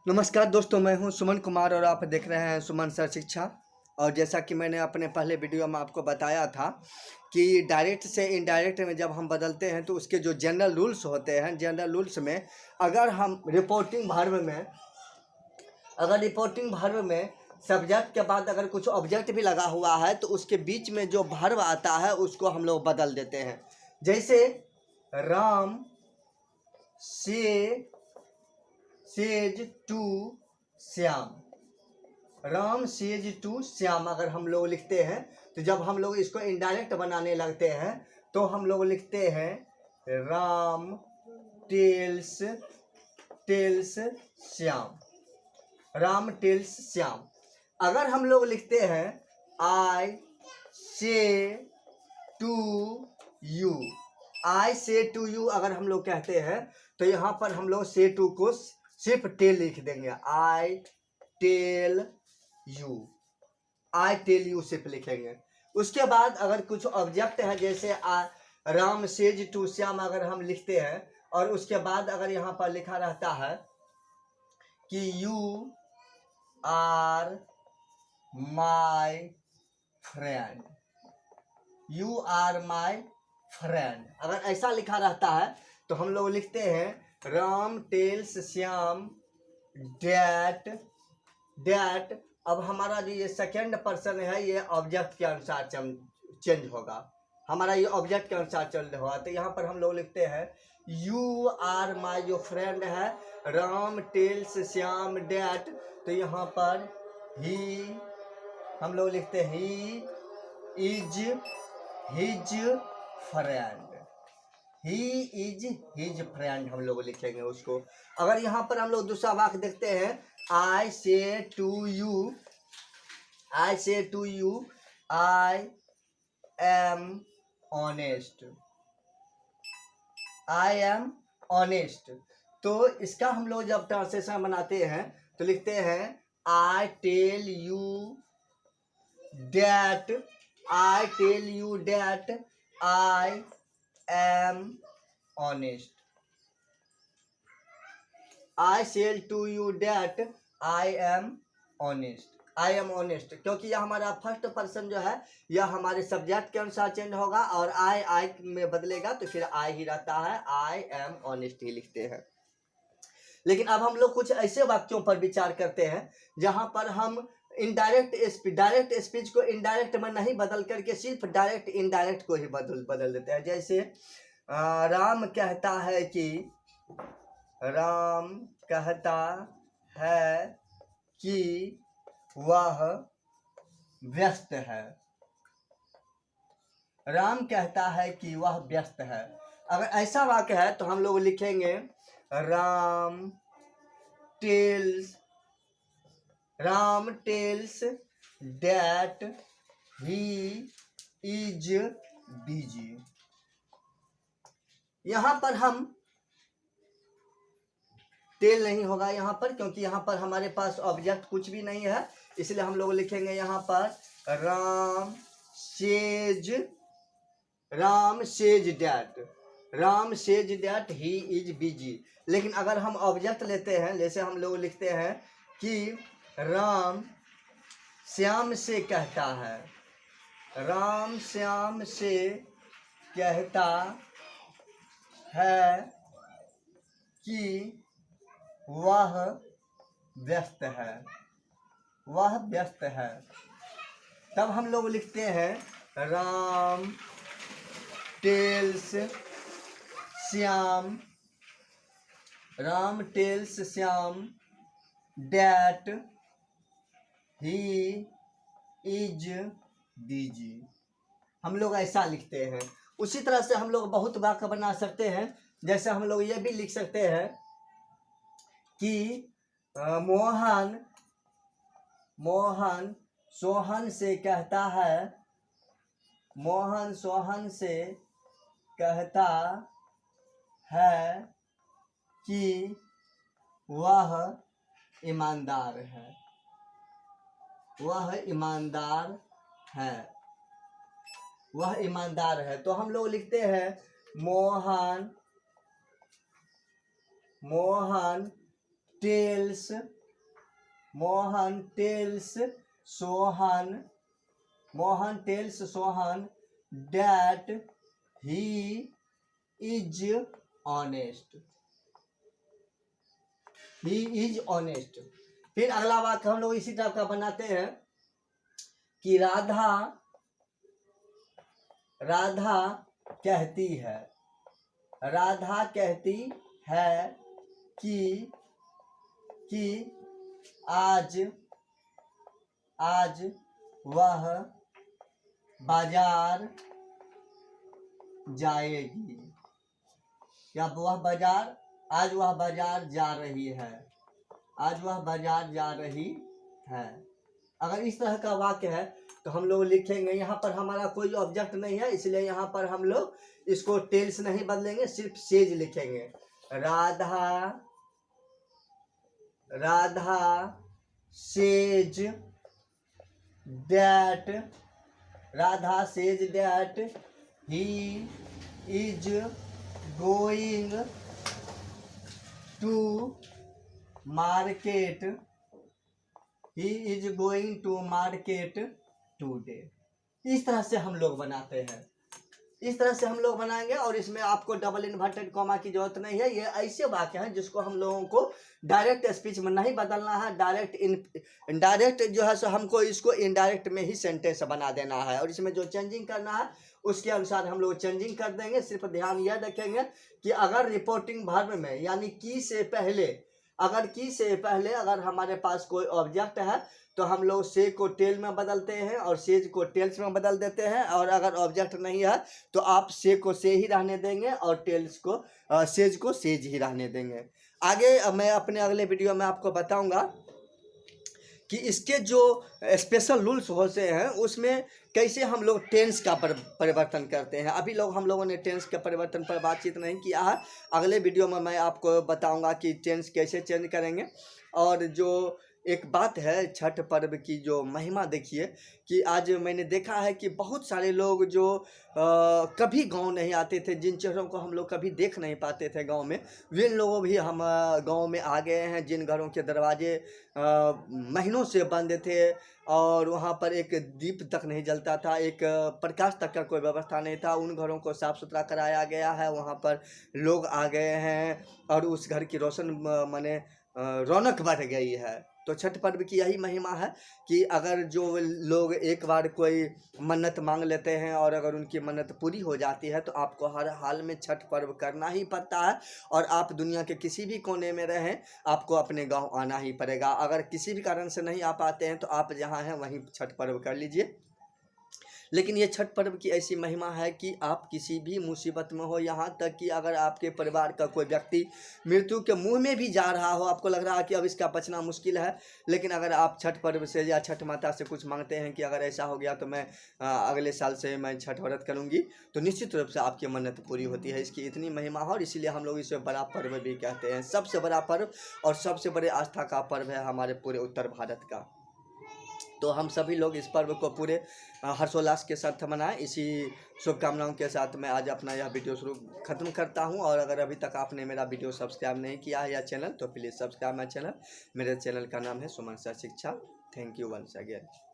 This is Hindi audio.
नमस्कार दोस्तों, मैं हूं सुमन कुमार और आप देख रहे हैं सुमन सर शिक्षा। और जैसा कि मैंने अपने पहले वीडियो में आपको बताया था कि डायरेक्ट से इनडायरेक्ट में जब हम बदलते हैं तो उसके जो जनरल रूल्स होते हैं, जनरल रूल्स में अगर हम रिपोर्टिंग वर्ब में सब्जेक्ट के बाद अगर कुछ ऑब्जेक्ट भी लगा हुआ है तो उसके बीच में जो वर्ब आता है उसको हम लोग बदल देते हैं। जैसे Ram says to Shyam, Ram says to Shyam अगर हम लोग लिखते हैं तो जब हम लोग इसको इनडायरेक्ट बनाने लगते हैं तो हम लोग लिखते हैं राम टेल्स श्याम, राम टेल्स श्याम। अगर हम लोग लिखते हैं I say to you, I say to you अगर हम लोग कहते हैं तो यहाँ पर हम लोग से टू को सिर्फ टेल लिख देंगे, आई टेल यू सिर्फ लिखेंगे। उसके बाद अगर कुछ ऑब्जेक्ट है जैसे राम सेज टू श्याम अगर हम लिखते हैं और उसके बाद अगर यहाँ पर लिखा रहता है कि you are my friend, you are my friend अगर ऐसा लिखा रहता है तो हम लोग लिखते हैं राम टेल्स श्याम डैट। अब हमारा जो ये सेकेंड पर्सन है ये ऑब्जेक्ट के अनुसार चेंज होगा, हमारा ये ऑब्जेक्ट के अनुसार चल रहा होगा। तो यहाँ पर हम लोग लिखते हैं यू आर माई, जो फ्रेंड है राम टेल्स श्याम डैट, तो यहाँ पर ही हम लोग लिखते हैं ही इज हिज फ्रेंड हम लोग लिखेंगे उसको। अगर यहाँ पर हम लोग दूसरा वाक्य देखते हैं I say to you I am honest, तो इसका हम लोग जब ट्रांसलेशन बनाते हैं तो लिखते हैं I tell you that I am honest, I sell to you that I am honest, क्योंकि यह हमारा फर्स्ट पर्सन जो है यह हमारे सब्जेक्ट के अनुसार चेंज होगा और आई में बदलेगा तो फिर आई ही रहता है, आई एम ऑनेस्ट ही लिखते हैं। लेकिन अब हम लोग कुछ ऐसे वाक्यों पर विचार करते हैं जहां पर हम डायरेक्ट स्पीच को इनडायरेक्ट में नहीं बदल करके सिर्फ डायरेक्ट इनडायरेक्ट को ही बदल देते हैं। जैसे राम कहता है कि वह व्यस्त है, राम कहता है कि वह व्यस्त है। अगर ऐसा वाक्य है तो हम लोग लिखेंगे Ram tells that he is busy. यहां पर हम टेल नहीं होगा यहाँ पर, क्योंकि यहाँ पर हमारे पास ऑब्जेक्ट कुछ भी नहीं है, इसलिए हम लोग लिखेंगे यहाँ पर Ram says that he is busy. लेकिन अगर हम ऑब्जेक्ट लेते हैं, जैसे हम लोग लिखते हैं कि राम श्याम से कहता है, राम श्याम से कहता है कि वह व्यस्त है, तब हम लोग लिखते हैं Ram tells Shyam that he is busy, हम लोग ऐसा लिखते हैं। उसी तरह से हम लोग बहुत वाक्य बना सकते हैं। जैसे हम लोग ये भी लिख सकते हैं कि मोहन सोहन से कहता है कि वह ईमानदार है, तो हम लोग लिखते हैं Mohan tells Sohan that he is honest. He is honest. फिर अगला वाक्य हम लोग इसी तरह का बनाते हैं कि राधा कहती है कि आज वह बाजार जाएगी, या आज वह बाजार जा रही है। अगर इस तरह का वाक्य है तो हम लोग लिखेंगे, यहाँ पर हमारा कोई ऑब्जेक्ट नहीं है, इसलिए यहाँ पर हम लोग इसको टेल्स नहीं बदलेंगे, सिर्फ सेज लिखेंगे। Radha says that he is going to market today। इस तरह से हम लोग बनाते हैं, इस तरह से हम लोग बनाएंगे। और इसमें आपको डबल इन्वर्टेड कॉमा की जरूरत नहीं है। ये ऐसे वाक्य हैं जिसको हम लोगों को डायरेक्ट स्पीच में नहीं बदलना है, डायरेक्ट जो है सो हमको इसको इनडायरेक्ट में ही सेंटेंस बना देना है। और इसमें जो चेंजिंग करना है उसके अनुसार हम लोग चेंजिंग कर देंगे। सिर्फ ध्यान यह रखेंगे कि अगर रिपोर्टिंग वर्ब में यानी की से पहले अगर हमारे पास कोई ऑब्जेक्ट है तो हम लोग से को टेल में बदलते हैं और सेज को टेल्स में बदल देते हैं। और अगर ऑब्जेक्ट नहीं है तो आप से को से ही रहने देंगे और टेल्स को सेज को सेज ही रहने देंगे। आगे मैं अपने अगले वीडियो में आपको बताऊंगा कि इसके जो स्पेशल रूल्स होते हैं उसमें कैसे हम लोग टेंस का परिवर्तन करते हैं। अभी हम लोगों ने टेंस के परिवर्तन पर बातचीत नहीं किया है। अगले वीडियो में मैं आपको बताऊंगा कि टेंस कैसे चेंज करेंगे। और जो एक बात है छठ पर्व की जो महिमा देखिए कि आज मैंने देखा है कि बहुत सारे लोग जो कभी गांव नहीं आते थे, जिन चेहरों को हम लोग कभी देख नहीं पाते थे गांव में, वे लोग भी हम गांव में आ गए हैं। जिन घरों के दरवाजे महीनों से बंद थे और वहां पर एक दीप तक नहीं जलता था, एक प्रकाश तक का कोई व्यवस्था नहीं था, उन घरों को साफ सुथरा कराया गया है। वहां पर लोग आ गए हैं और उस घर की रौनक बढ़ गई है। तो छठ पर्व की यही महिमा है कि अगर जो लोग एक बार कोई मन्नत मांग लेते हैं और अगर उनकी मन्नत पूरी हो जाती है तो आपको हर हाल में छठ पर्व करना ही पड़ता है। और आप दुनिया के किसी भी कोने में रहें, आपको अपने गांव आना ही पड़ेगा। अगर किसी भी कारण से नहीं आ पाते हैं तो आप जहां हैं वहीं छठ पर्व कर लीजिए। लेकिन ये छठ पर्व की ऐसी महिमा है कि आप किसी भी मुसीबत में हो, यहाँ तक कि अगर आपके परिवार का कोई व्यक्ति मृत्यु के मुंह में भी जा रहा हो, आपको लग रहा है कि अब इसका बचना मुश्किल है, लेकिन अगर आप छठ पर्व से या छठ माता से कुछ मांगते हैं कि अगर ऐसा हो गया तो मैं अगले साल से मैं छठ व्रत करूँगी, तो निश्चित रूप से आपकी मन्नत पूरी होती है। इसकी इतनी महिमा है और इसीलिए हम लोग इसे बड़ा पर्व भी कहते हैं। सबसे बड़ा पर्व और सबसे बड़े आस्था का पर्व है हमारे पूरे उत्तर भारत का। तो हम सभी लोग इस पर्व को पूरे हर्षोल्लास के साथ मनाएं। इसी शुभकामनाओं के साथ मैं आज अपना यह वीडियो ख़त्म करता हूं। और अगर अभी तक आपने मेरा वीडियो सब्सक्राइब नहीं किया है या चैनल, तो प्लीज़ सब्सक्राइब माई चैनल। मेरे चैनल का नाम है Suman sir Shiksha. Thank you once again.